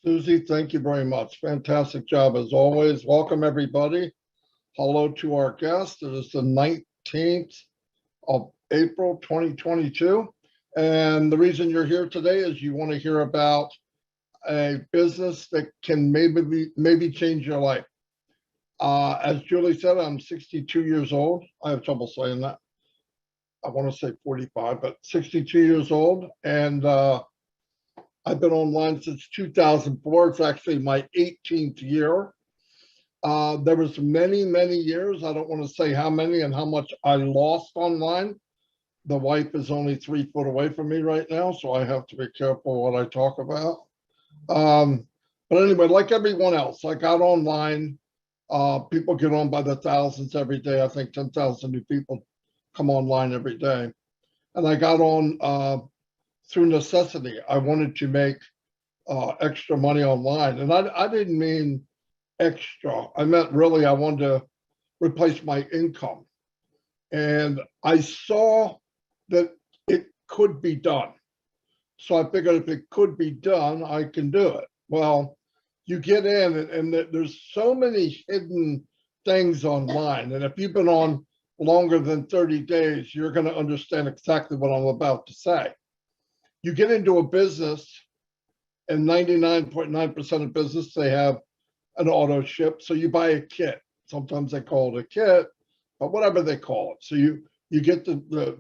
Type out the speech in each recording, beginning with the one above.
Susie, thank you very much. Fantastic job as always. Welcome, everybody. Hello to our guest. It is the 19th of April, 2022. And the reason you're here today is you want to hear about a business that can maybe change your life. As Julie said, I'm 62 years old. I have trouble saying that. I want to say 45, but 62 years old. And I've been online since 2004. It's actually my 18th year. There was many years. I don't want to say how many and how much I lost online. The wife is only 3 foot away from me right now, so I have to be careful what I talk about. But anyway, like everyone else, I got online. People get on by the thousands every day. I think 10,000 new people come online every day. And I got on through necessity. I wanted to make extra money online. And I didn't mean extra. I meant really I wanted to replace my income. And I saw that it could be done. So I figured if it could be done, I can do it. Well, you get in and there's so many hidden things online. And if you've been on longer than 30 days, you're going to understand exactly what I'm about to say. You get into a business, and 99.9% of business, they have an auto ship. So you buy a kit. Sometimes they call it a kit, but whatever they call it. So you get the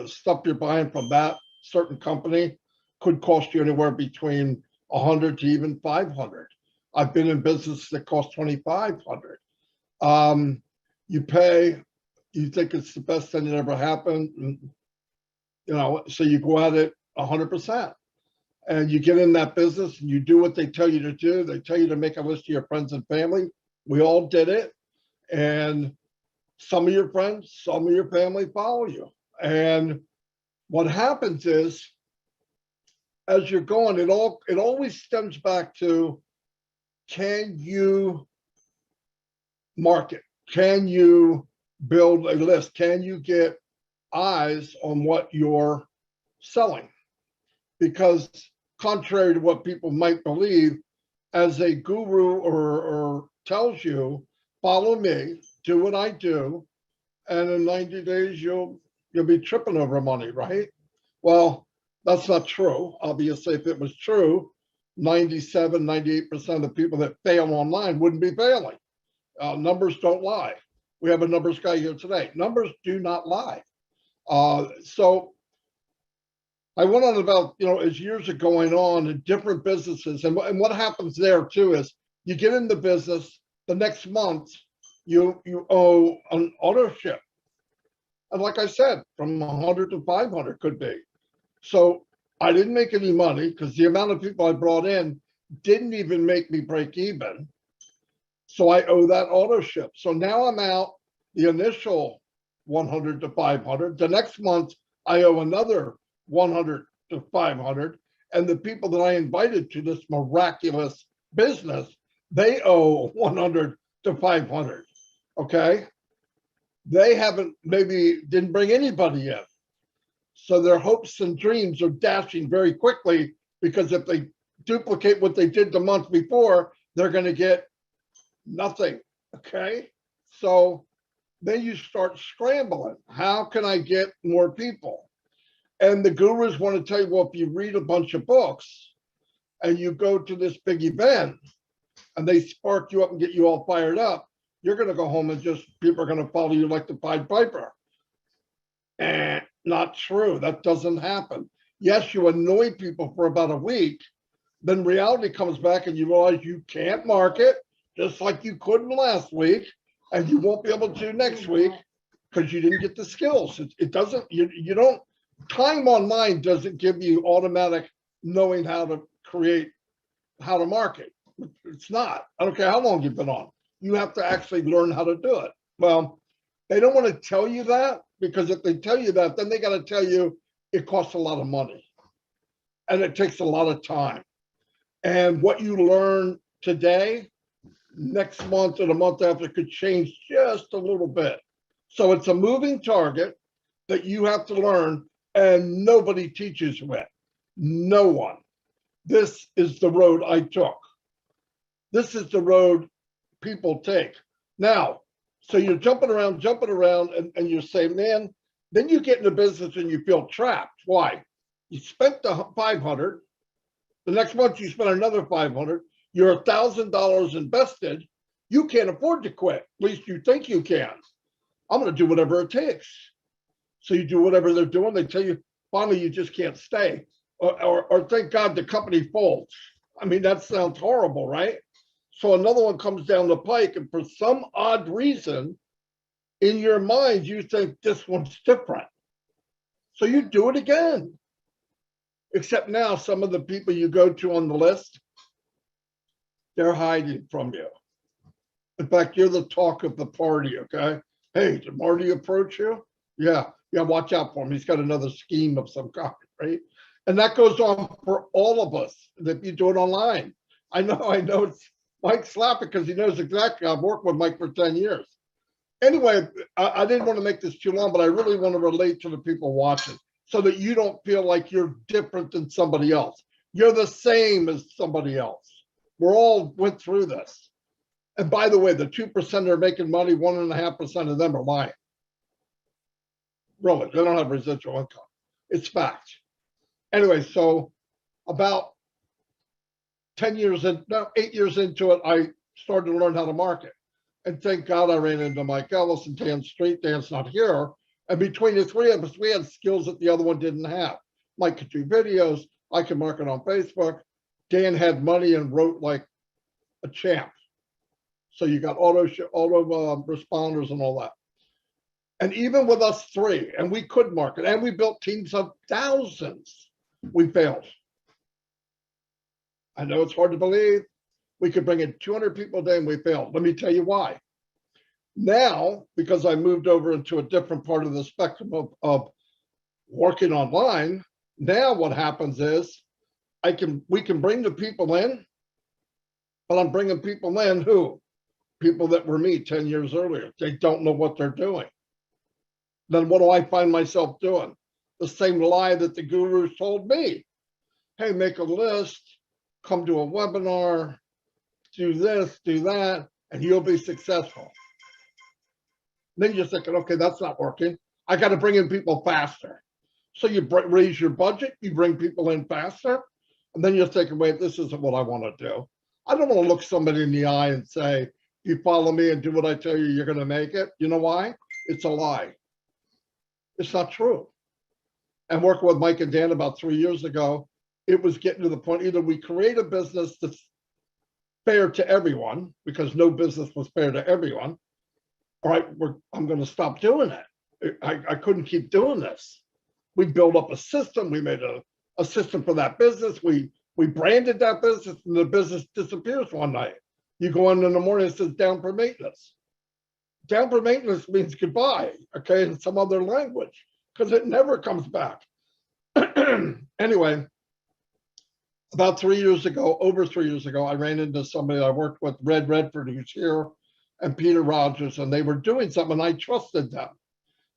stuff you're buying from that certain company could cost you anywhere between 100 to even 500. I've been in business that cost 2,500. You pay, you think it's the best thing that ever happened, so you go at it 100%. And you get in that business and you do what they tell you to do. They tell you to make a list of your friends and family. We all did it. And some of your friends, some of your family follow you. And what happens is, as you're going, it always stems back to, can you market? Can you build a list? Can you get eyes on what you're selling? Because contrary to what people might believe, as a guru or tells you, follow me, do what I do, and in 90 days you'll be tripping over money, right? Well, that's not true. Obviously, if it was true, 97, 98% of the people that fail online wouldn't be failing. Numbers don't lie. We have a numbers guy here today. Numbers do not lie. So I went on about, as years are going on in different businesses, and what happens there too is you get in the business, the next month you owe an auto ship. And like I said, from 100 to 500 could be. So I didn't make any money because the amount of people I brought in didn't even make me break even. So I owe that auto ship. So now I'm out the initial 100 to 500. The next month I owe another 100 to 500. And the people that I invited to this miraculous business, they owe 100 to 500. Okay. They didn't bring anybody in. So their hopes and dreams are dashing very quickly, because if they duplicate what they did the month before, they're going to get nothing. Okay. So then you start scrambling. How can I get more people? And the gurus want to tell you, well, if you read a bunch of books and you go to this big event and they spark you up and get you all fired up, you're going to go home and people are going to follow you like the Pied Piper. And not true. That doesn't happen. Yes, you annoy people for about a week, then reality comes back and you realize you can't market just like you couldn't last week, and you won't be able to next week because you didn't get the skills. It doesn't, you don't, time online doesn't give you automatic knowing how to create, how to market. It's not. I don't care how long you've been on. You have to actually learn how to do it. Well, they don't want to tell you that, because if they tell you that, then they got to tell you it costs a lot of money and it takes a lot of time. And what you learn today, next month or the month after, could change just a little bit. So it's a moving target that you have to learn, and nobody teaches you it. No one. This is the road I took. This is the road people take. Now, so you're jumping around, and you're saying, man, then you get in the business and you feel trapped. Why? You spent the 500. The next month you spend another 500. You're $1,000 invested. You can't afford to quit. At least you think you can. I'm going to do whatever it takes. So you do whatever they're doing. They tell you, finally, you just can't stay. Or thank God the company folds. I mean, that sounds horrible, right? So another one comes down the pike, and for some odd reason, in your mind, you think this one's different. So you do it again. Except now, some of the people you go to on the list, they're hiding from you. In fact, you're the talk of the party, okay? Hey, did Marty approach you? Yeah, watch out for him. He's got another scheme of some kind, right? And that goes on for all of us if you do it online. I know it's Mike's laughing because he knows exactly. I've worked with Mike for 10 years. Anyway, I didn't want to make this too long, but I really want to relate to the people watching so that you don't feel like you're different than somebody else. You're the same as somebody else. We're all went through this. And by the way, the 2% that are making money, 1.5% of them are lying. Really, they don't have residual income. It's fact. Anyway, so about 8 years into it, I started to learn how to market. And thank God I ran into Mike Ellis and Dan Street. Dan's not here. And between the three of us, we had skills that the other one didn't have. Mike could do videos. I could market on Facebook. Dan had money and wrote like a champ. So you got auto responders and all that. And even with us three, and we could market, and we built teams of thousands, we failed. I know it's hard to believe. We could bring in 200 people a day and we failed. Let me tell you why. Now, because I moved over into a different part of the spectrum of working online, now what happens is we can bring the people in, but I'm bringing people in who? People that were me 10 years earlier. They don't know what they're doing. Then what do I find myself doing? The same lie that the gurus told me. Hey, make a list, come to a webinar, do this, do that, and you'll be successful. Then you're thinking, okay, that's not working. I got to bring in people faster. So you raise your budget, you bring people in faster, and then you're thinking, wait, this isn't what I want to do. I don't want to look somebody in the eye and say, you follow me and do what I tell you, you're going to make it. You know why? It's a lie. It's not true. And working with Mike and Dan about 3 years ago, it was getting to the point, either we create a business that's fair to everyone, because no business was fair to everyone, all right, I'm going to stop doing it. I couldn't keep doing this. We built up a system. We made a system for that business. We branded that business, and the business disappears one night. You go in the morning, it says down for maintenance. Down for maintenance means goodbye, okay, in some other language, because it never comes back. Anyway, about 3 years ago, over 3 years ago, I ran into somebody I worked with, Red Redford, who's here, and Peter Rogers, and they were doing something, and I trusted them.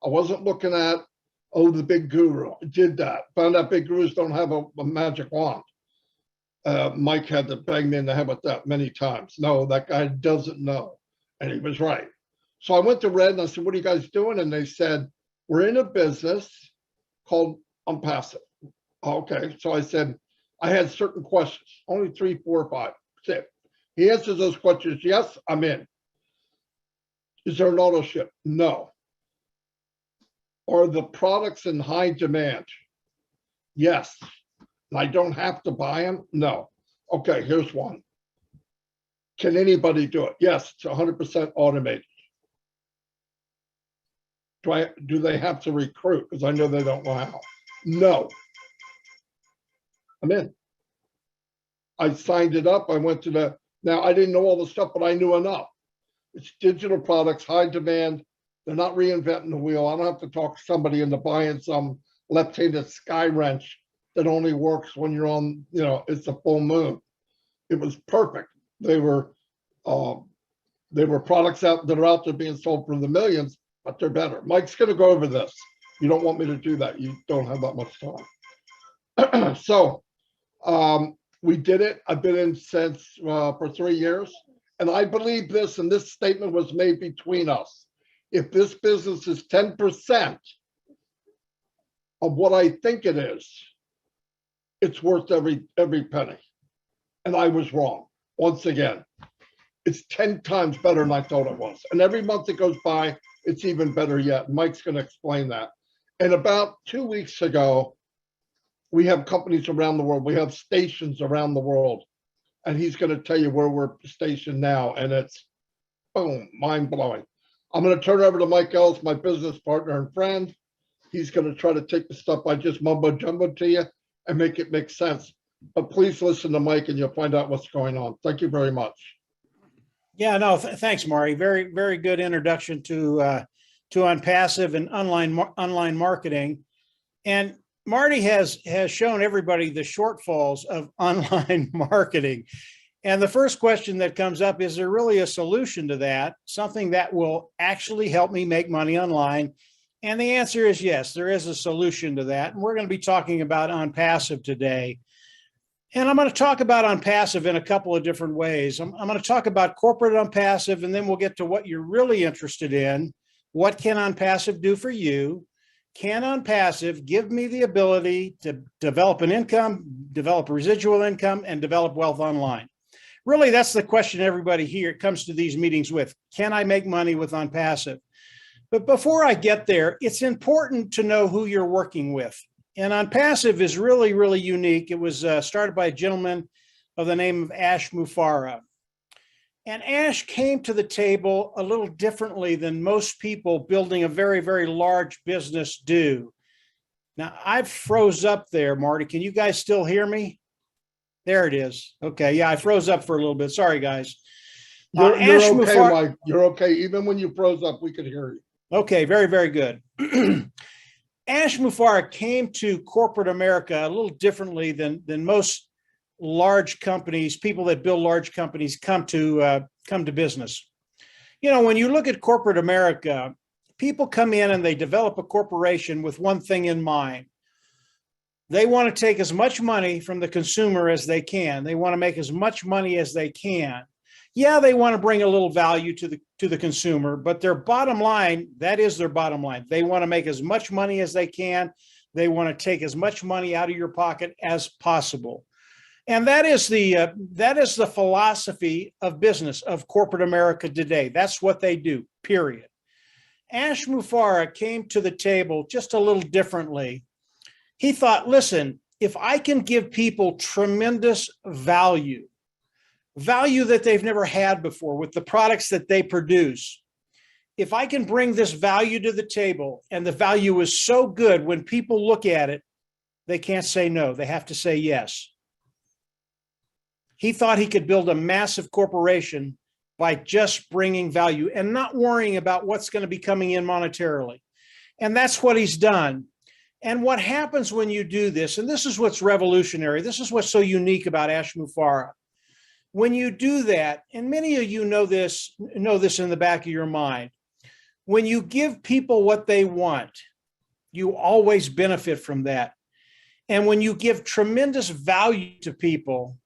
I wasn't looking at, oh, the big guru did that. Found out big gurus don't have a magic wand. Mike had to bang me in the head with that many times. No, that guy doesn't know. And he was right. So I went to Red and I said, what are you guys doing? And they said, we're in a business called OnPassive. Okay. So I said, I had certain questions, only 3, 4, 5. That's it. He answers those questions. Yes, I'm in. Is there an auto ship? No. Are the products in high demand? Yes. I don't have to buy them? No. Okay, here's one. Can anybody do it? Yes, it's 100% automated. Do they have to recruit? Because I know they don't know how. No. I'm in. I signed it up. I went to now I didn't know all the stuff, but I knew enough. It's digital products, high demand. They're not reinventing the wheel. I don't have to talk somebody into buying some left-handed sky wrench that only works when you're on, it's a full moon. It was perfect. They were products that are out there being sold for the millions, but they're better. Mike's going to go over this. You don't want me to do that. You don't have that much time. So We did it. I've been in since for 3 years. And I believe this, and this statement was made between us. If this business is 10% of what I think it is, it's worth every penny. And I was wrong. Once again, it's 10 times better than I thought it was. And every month that goes by, it's even better yet. Mike's going to explain that. And about 2 weeks ago, we have companies around the world. We have stations around the world. And he's going to tell you where we're stationed now. And it's, boom, mind-blowing. I'm going to turn it over to Mike Ellis, my business partner and friend. He's going to try to take the stuff I just mumbo-jumbo to you and make it make sense. But please listen to Mike and you'll find out what's going on. Thank you very much. Yeah, no, thanks, Maury. Very, very good introduction to OnPassive and online marketing. And Marty has shown everybody the shortfalls of online marketing. And the first question that comes up, is there really a solution to that? Something that will actually help me make money online? And the answer is yes, there is a solution to that. And we're going to be talking about OnPassive today. And I'm going to talk about OnPassive in a couple of different ways. I'm going to talk about corporate OnPassive, and then we'll get to what you're really interested in. What can OnPassive do for you? Can OnPassive give me the ability to develop an income, develop a residual income, and develop wealth online? Really, that's the question everybody here comes to these meetings with. Can I make money with OnPassive? But before I get there, it's important to know who you're working with. And OnPassive is really, really unique. It was started by a gentleman of the name of Ash Mufareh. And Ash came to the table a little differently than most people building a very, very large business do. Now, I've froze up there, Marty. Can you guys still hear me? There it is. Okay, yeah, I froze up for a little bit. Sorry, guys. You're okay, Mike. You're okay. Even when you froze up, we could hear you. Okay, very, very good. Ash Mufareh came to corporate America a little differently than most large companies, people that build large companies come to business. You know, when you look at corporate America, people come in and they develop a corporation with one thing in mind. They want to take as much money from the consumer as they can. They want to make as much money as they can. Yeah, they want to bring a little value to the consumer, but their bottom line, that is their bottom line. They want to make as much money as they can. They want to take as much money out of your pocket as possible. And that is the philosophy of business of corporate America today. That's what they do, period. Ash Mufareh came to the table just a little differently. He thought, listen, if I can give people tremendous value that they've never had before with the products that they produce, if I can bring this value to the table and the value is so good, when people look at it, they can't say no, they have to say yes. He thought he could build a massive corporation by just bringing value and not worrying about what's going to be coming in monetarily. And that's what he's done. And what happens when you do this, and this is what's revolutionary, this is what's so unique about Ash Mufareh. When you do that, and many of you know this in the back of your mind, when you give people what they want, you always benefit from that. And when you give tremendous value to people,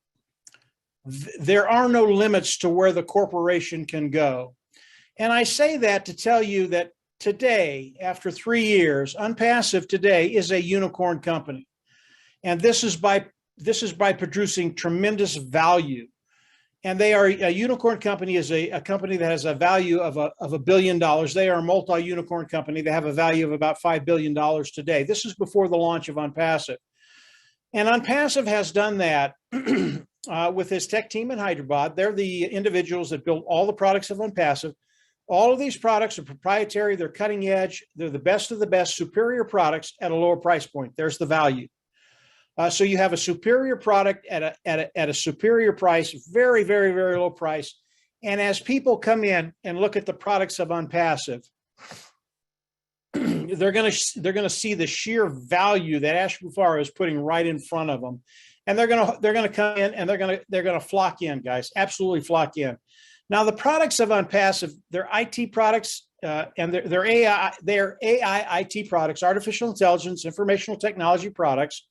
there are no limits to where the corporation can go. And I say that to tell you that today, after 3 years, OnPassive today is a unicorn company. And this is by producing tremendous value. And they are a unicorn company, is a company that has a value of $1 billion. They are a multi-unicorn company. They have a value of about $5 billion today. This is before the launch of OnPassive. And OnPassive has done that with his tech team in Hyderabad. They're the individuals that build all the products of OnPassive. All of these products are proprietary. They're cutting edge. They're the best of the best, superior products at a lower price point. There's the value. So you have a superior product at a superior price, very, very, very low price. And as people come in and look at the products of OnPassive, they're going to see the sheer value that Ash Mufareh is putting right in front of them, and they're going to come in and they're going to flock in, guys, absolutely flock in. Now, the products of OnPassive, they're IT products, and they're AI IT products, artificial intelligence, informational technology products.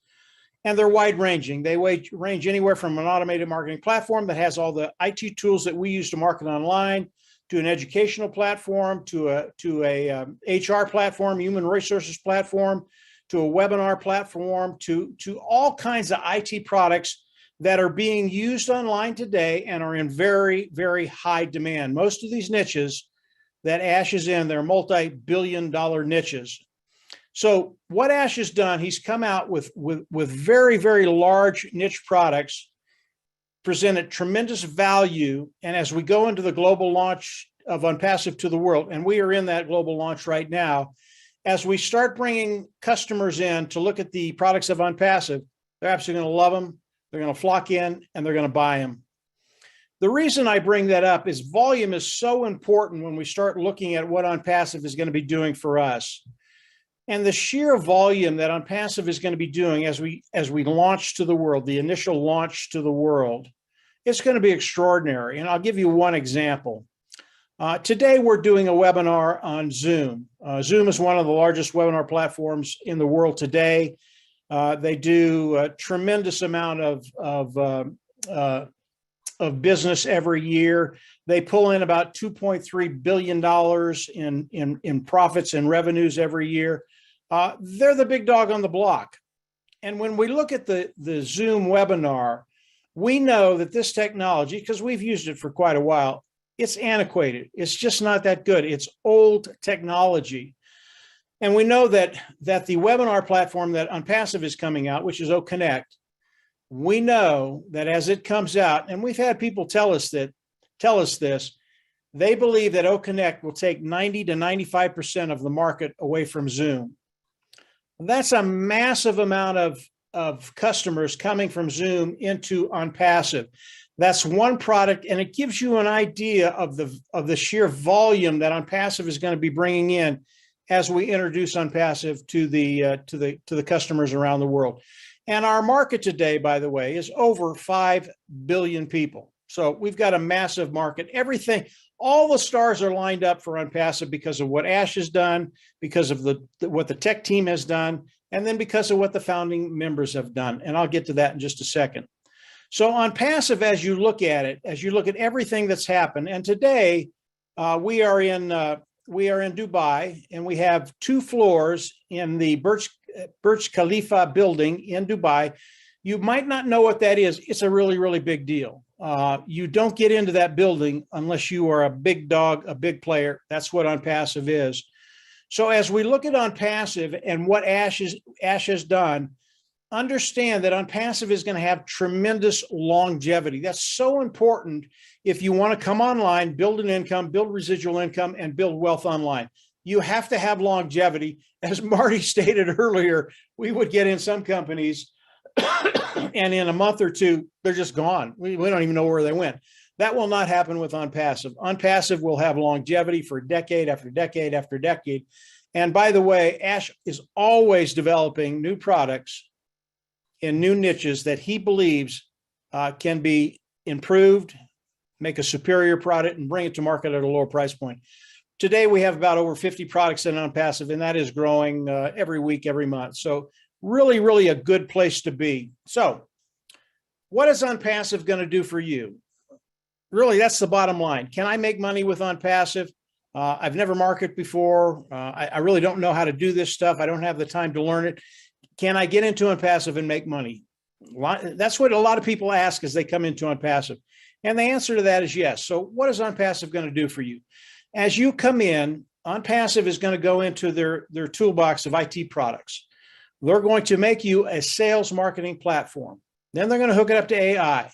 And they're wide ranging. They range anywhere from an automated marketing platform that has all the IT tools that we use to market online, to an educational platform, to a HR platform, human resources platform, to a webinar platform, to all kinds of IT products that are being used online today and are in very, very high demand. Most of these niches that Ash is in, they're multi-billion-dollar niches. So what Ash has done, he's come out with very, very large niche products, presented tremendous value. And as we go into the global launch of OnPassive to the world, and we are in that global launch right now, as we start bringing customers in to look at the products of OnPassive, they're absolutely going to love them. They're going to flock in and they're going to buy them. The reason I bring that up is volume is so important when we start looking at what OnPassive is going to be doing for us. And the sheer volume that OnPassive is going to be doing as we launch to the world, the initial launch to the world, it's going to be extraordinary. And I'll give you one example. Today, we're doing a webinar on Zoom. Zoom is one of the largest webinar platforms in the world today. They do a tremendous amount of business every year. They pull in about $2.3 billion in profits and revenues every year. They're the big dog on the block. And when we look at the Zoom webinar, we know that this technology, because we've used it for quite a while, it's antiquated. It's just not that good. It's old technology. And we know that the webinar platform that OnPassive is coming out, which is OConnect, we know that as it comes out, and we've had people tell us this, they believe that OConnect will take 90 to 95% of the market away from Zoom. That's a massive amount of customers coming from Zoom into OnPassive. That's one product, and it gives you an idea of the sheer volume that OnPassive is going to be bringing in as we introduce OnPassive to the customers around the world. And our market today, by the way, is over 5 billion people. So we've got a massive market. Everything, all the stars are lined up for OnPassive because of what Ash has done, because of what the tech team has done, and then because of what the founding members have done. And I'll get to that in just a second. So OnPassive, as you look at it, as you look at everything that's happened, and today we are in Dubai, and we have 2 floors in the Burj Khalifa building in Dubai. You might not know what that is. It's a really, really big deal. You don't get into that building unless you are a big dog, a big player. That's what OnPassive is. So as we look at OnPassive and what Ash has done, understand that OnPassive is going to have tremendous longevity. That's so important if you want to come online, build an income, build residual income, and build wealth online. You have to have longevity. As Marty stated earlier, we would get in some companies and in a month or two, they're just gone. We don't even know where they went. That will not happen with OnPassive. OnPassive will have longevity for decade after decade after decade. And by the way, Ash is always developing new products in new niches that he believes can be improved, make a superior product, and bring it to market at a lower price point. Today, we have about over 50 products in OnPassive, and that is growing every week, every month. So really, really a good place to be. So what is OnPassive going to do for you? Really, that's the bottom line. Can I make money with OnPassive? I've never marketed before. I really don't know how to do this stuff. I don't have the time to learn it. Can I get into OnPassive and make money? That's what a lot of people ask as they come into OnPassive. And the answer to that is yes. So what is OnPassive going to do for you? As you come in, OnPassive is going to go into their toolbox of IT products. They're going to make you a sales marketing platform. Then they're going to hook it up to AI.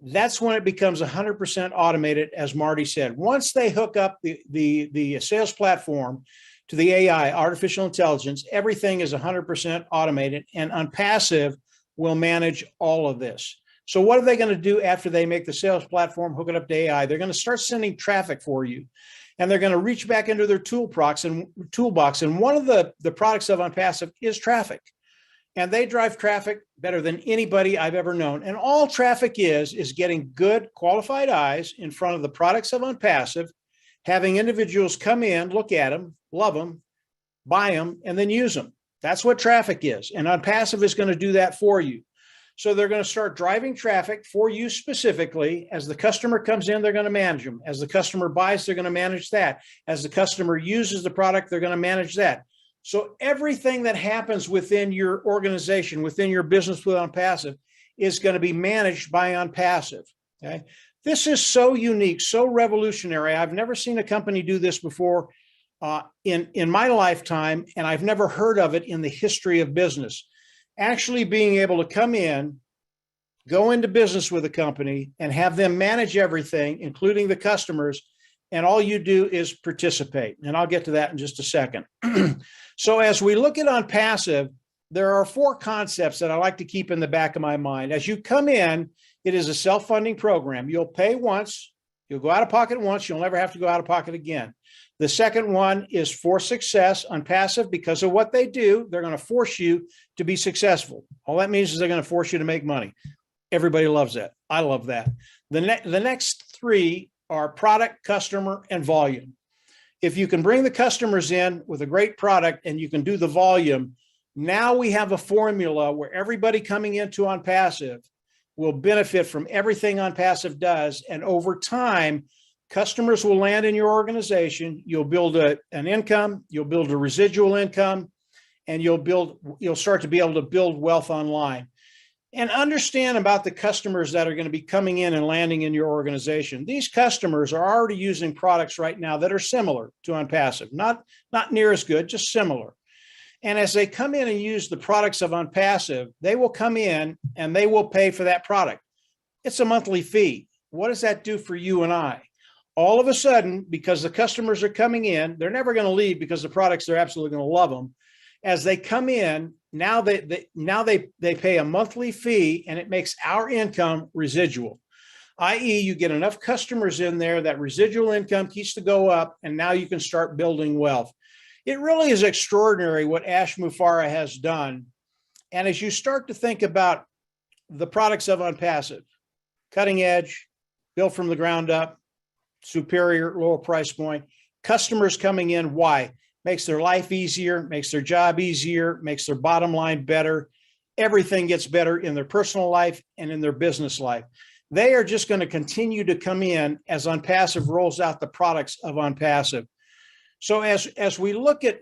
That's when it becomes 100% automated, as Marty said. Once they hook up the sales platform to the AI, artificial intelligence, everything is 100% automated, and OnPassive will manage all of this. So what are they going to do after they make the sales platform, hook it up to AI? They're going to start sending traffic for you, and they're going to reach back into their toolbox. And one of the products of OnPassive is traffic. And they drive traffic better than anybody I've ever known. And all traffic is getting good, qualified eyes in front of the products of OnPassive, having individuals come in, look at them, love them, buy them, and then use them. That's what traffic is. And OnPassive is going to do that for you. So they're going to start driving traffic for you specifically. As the customer comes in, they're going to manage them. As the customer buys, they're going to manage that. As the customer uses the product, they're going to manage that. So everything that happens within your organization, within your business with OnPassive, is going to be managed by OnPassive. Okay. This is so unique, so revolutionary. I've never seen a company do this before in my lifetime, and I've never heard of it in the history of business. Actually being able to come in, go into business with a company and have them manage everything, including the customers, and all you do is participate. And I'll get to that in just a second. So as we look at OnPassive, there are 4 concepts that I like to keep in the back of my mind. As you come in, it is a self-funding program. You'll pay once, you'll go out of pocket once, you'll never have to go out of pocket again. The second one is for success. OnPassive, because of what they do, they're going to force you to be successful. All that means is they're going to force you to make money. Everybody loves that. I love that. The next 3 are product, customer, and volume. If you can bring the customers in with a great product and you can do the volume, now we have a formula where everybody coming into OnPassive will benefit from everything OnPassive does. And over time, customers will land in your organization. You'll build an income, you'll build a residual income, and you'll start to be able to build wealth online. And understand about the customers that are going to be coming in and landing in your organization. These customers are already using products right now that are similar to OnPassive, not near as good, just similar. And as they come in and use the products of OnPassive, they will come in and they will pay for that product. It's a monthly fee. What does that do for you and I? All of a sudden, because the customers are coming in, they're never going to leave because the products, they're absolutely going to love them. As they come in, now they pay a monthly fee, and it makes our income residual, i.e. you get enough customers in there that residual income keeps to go up, and now you can start building wealth. It really is extraordinary what Ash Mufareh has done. And as you start to think about the products of OnPassive, cutting edge, built from the ground up, superior, lower price point, customers coming in, why? Makes their life easier, makes their job easier, makes their bottom line better. Everything gets better in their personal life and in their business life. They are just going to continue to come in as OnPassive rolls out the products of OnPassive. So as we look at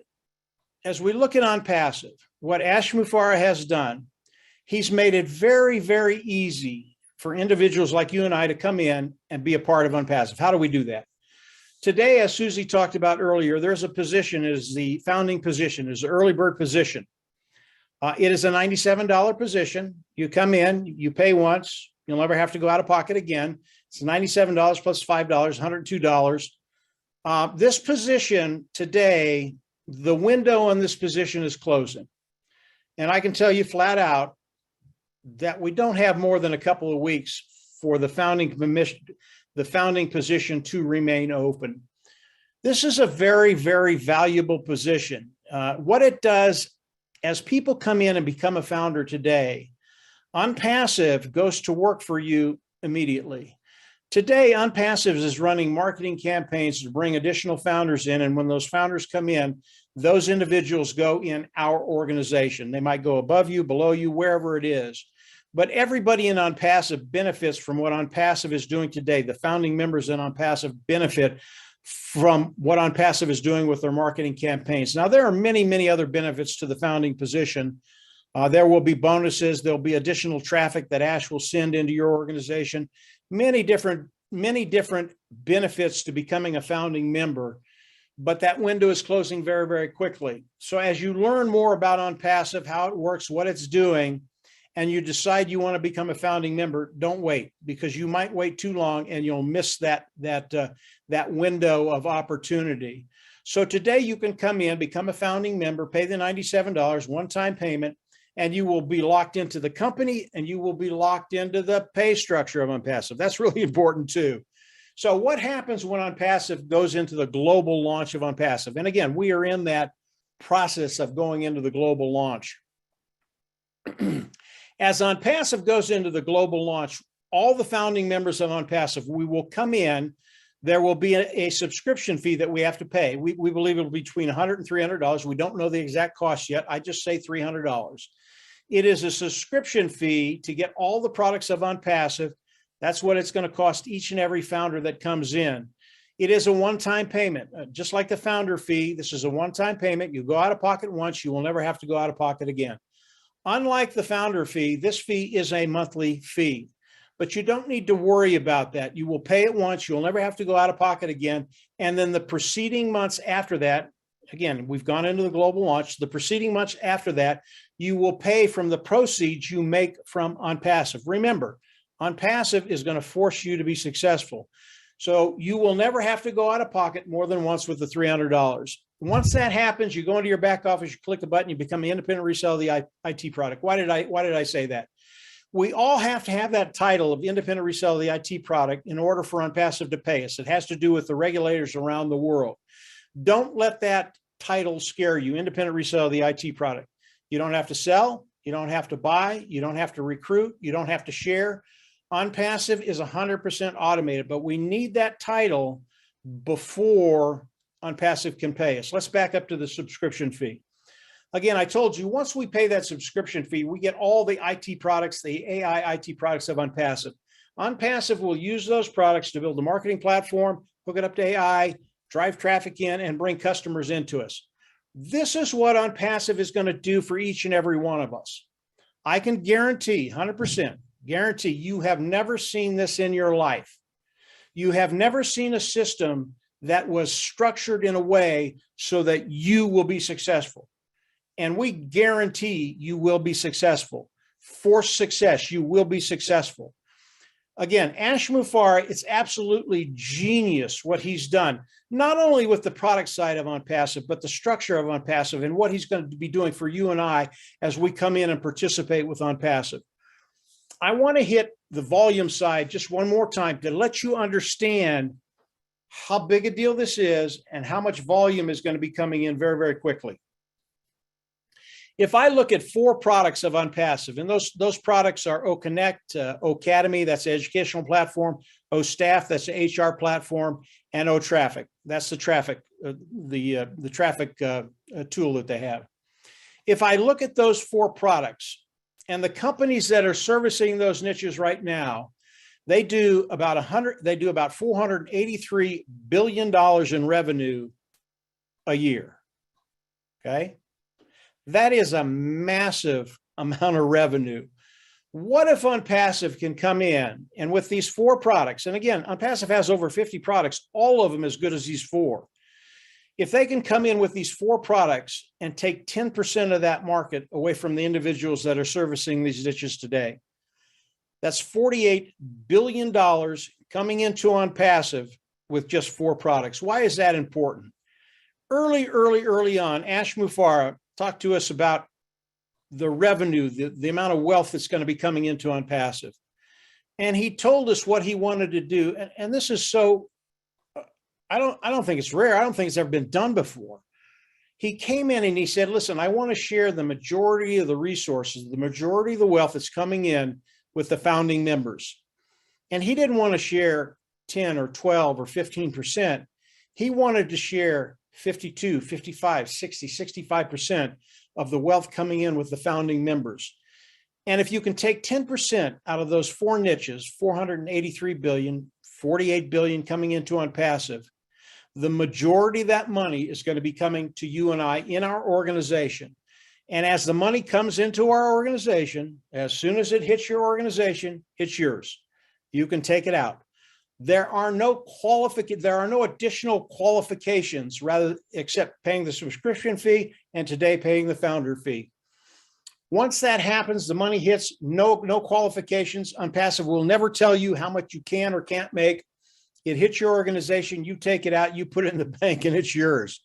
OnPassive, what Ash Mufareh has done, he's made it very, very easy for individuals like you and I to come in and be a part of OnPassive. How do we do that? Today, as Susie talked about earlier, there's a position, is the founding position, is the early bird position. It is a $97 position. You come in, you pay once, you'll never have to go out of pocket again. It's $97 plus $5, $102. This position today, the window on this position is closing. And I can tell you flat out that we don't have more than a couple of weeks for the founding position to remain open. This is a very, very valuable position. What it does, as people come in and become a founder today, OnPassive goes to work for you immediately. Today, OnPassive is running marketing campaigns to bring additional founders in. And when those founders come in, those individuals go in our organization. They might go above you, below you, wherever it is. But everybody in OnPassive benefits from what OnPassive is doing today. The founding members in OnPassive benefit from what OnPassive is doing with their marketing campaigns. Now, there are many, many other benefits to the founding position. There will be bonuses. There'll be additional traffic that Ash will send into your organization. Many different benefits to becoming a founding member. But that window is closing very, very quickly. So as you learn more about OnPassive, how it works, what it's doing, and you decide you want to become a founding member, don't wait, because you might wait too long and you'll miss that window of opportunity. So today you can come in, become a founding member, pay the $97 one-time payment, and you will be locked into the company and you will be locked into the pay structure of OnPassive. That's really important too. So what happens when OnPassive goes into the global launch of OnPassive? And again, we are in that process of going into the global launch. As OnPassive goes into the global launch, all the founding members of OnPassive, we will come in. there will be a subscription fee that we have to pay. We believe it'll be between $100 and $300. We don't know the exact cost yet. I just say $300. It is a subscription fee to get all the products of OnPassive. That's what it's going to cost each and every founder that comes in. It is a one-time payment, just like the founder fee. This is a one-time payment. You go out of pocket once, you will never have to go out of pocket again. Unlike the founder fee, this fee is a monthly fee, but you don't need to worry about that. You will pay it once, you'll never have to go out of pocket again. And then the preceding months after that, again, we've gone into the global launch, the preceding months after that, you will pay from the proceeds you make from OnPassive. Remember, OnPassive is going to force you to be successful. So you will never have to go out of pocket more than once with the $300. Once that happens, you go into your back office, you click the button, you become the independent reseller of the IT product. Why did I say that? We all have to have that title of independent reseller of the IT product in order for OnPassive to pay us. It has to do with the regulators around the world. Don't let that title scare you, independent reseller of the IT product. You don't have to sell, you don't have to buy, you don't have to recruit, you don't have to share. OnPassive is 100% automated, but we need that title before OnPassive can pay us. Let's back up to the subscription fee. Again, I told you, once we pay that subscription fee, we get all the IT products, the AI IT products of OnPassive. OnPassive will use those products to build a marketing platform, hook it up to AI, drive traffic in, and bring customers into us. This is what OnPassive is going to do for each and every one of us. I can guarantee, 100%, guarantee you have never seen this in your life. You have never seen a system that was structured in a way so that you will be successful. And we guarantee you will be successful. For success, you will be successful. Again, Ash Mufareh, it's absolutely genius what he's done, not only with the product side of OnPassive, but the structure of OnPassive and what he's going to be doing for you and I as we come in and participate with OnPassive. I want to hit the volume side just one more time to let you understand how big a deal this is and how much volume is going to be coming in very, very quickly. If I look at 4 products of OnPassive, and those products are OConnect, O'Academy, that's the educational platform, OStaff, that's the HR platform, and OTraffic, that's the traffic, the traffic tool that they have. If I look at those 4 products and the companies that are servicing those niches right now, they do about $483 billion in revenue a year. Okay. That is a massive amount of revenue. What if OnPassive can come in and with these 4 products, and again, OnPassive has over 50 products, all of them as good as these 4. If they can come in with these 4 products and take 10% of that market away from the individuals that are servicing these niches today, that's $48 billion coming into OnPassive with just 4 products. Why is that important? Early on, Ash Mufareh talked to us about the revenue, the amount of wealth that's going to be coming into OnPassive. And he told us what he wanted to do. And this is so, I don't think it's rare. I don't think it's ever been done before. He came in and he said, listen, I want to share the majority of the resources, the majority of the wealth that's coming in with the founding members. And he didn't want to share 10 or 12 or 15%. He wanted to share 52, 55, 60, 65% of the wealth coming in with the founding members. And if you can take 10% out of those 4 niches, 483 billion, 48 billion coming into OnPassive, the majority of that money is going to be coming to you and I in our organization. And as the money comes into our organization, as soon as it hits your organization, it's yours. You can take it out. There are no additional qualifications except paying the subscription fee and today paying the founder fee. Once that happens, the money hits, no qualifications. OnPassive will never tell you how much you can or can't make. It hits your organization, you take it out, you put it in the bank, and it's yours.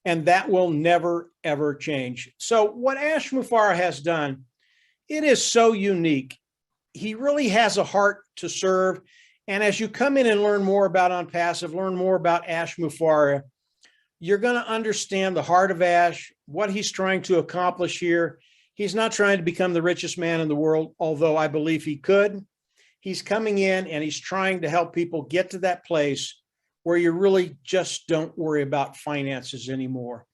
And that will never, ever change. So what Ash Mufareh has done, it is so unique. He really has a heart to serve. And as you come in and learn more about OnPassive, learn more about Ash Mufareh, you're going to understand the heart of Ash, what he's trying to accomplish here. He's not trying to become the richest man in the world, although I believe he could. He's coming in and he's trying to help people get to that place where you really just don't worry about finances anymore.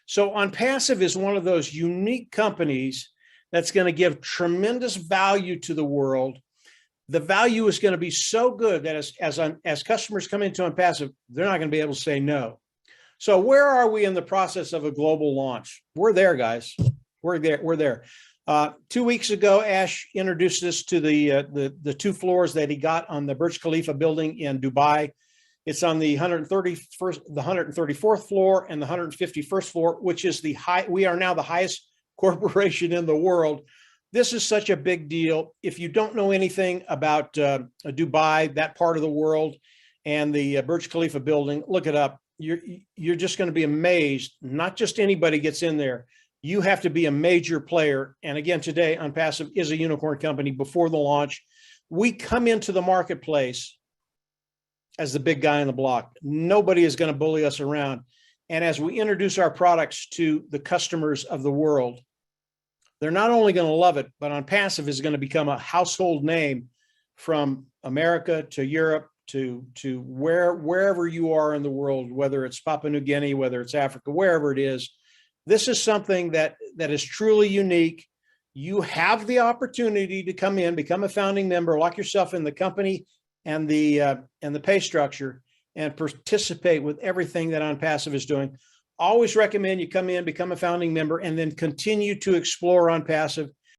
So OnPassive is one of those unique companies that's going to give tremendous value to the world. The value is going to be so good that as customers come into OnPassive, they're not going to be able to say no. So where are we in the process of a global launch? We're there, guys. We're there. 2 weeks ago, Ash introduced us to the 2 floors that he got on the Burj Khalifa building in Dubai. It's on the 134th floor and the 151st floor, which is we are now the highest corporation in the world. This is such a big deal. If you don't know anything about Dubai, that part of the world, and the Burj Khalifa building, look it up. You're just going to be amazed. Not just anybody gets in there. You have to be a major player. And again, today, OnPassive is a unicorn company. Before the launch, we come into the marketplace as the big guy on the block. Nobody is going to bully us around. And as we introduce our products to the customers of the world, they're not only going to love it, but OnPassive is going to become a household name from America to Europe to wherever you are in the world, whether it's Papua New Guinea, whether it's Africa, wherever it is. This is something that is truly unique. You have the opportunity to come in, become a founding member, lock yourself in the company and the pay structure, and participate with everything that OnPassive is doing. Always recommend you come in, become a founding member, and then continue to explore OnPassive.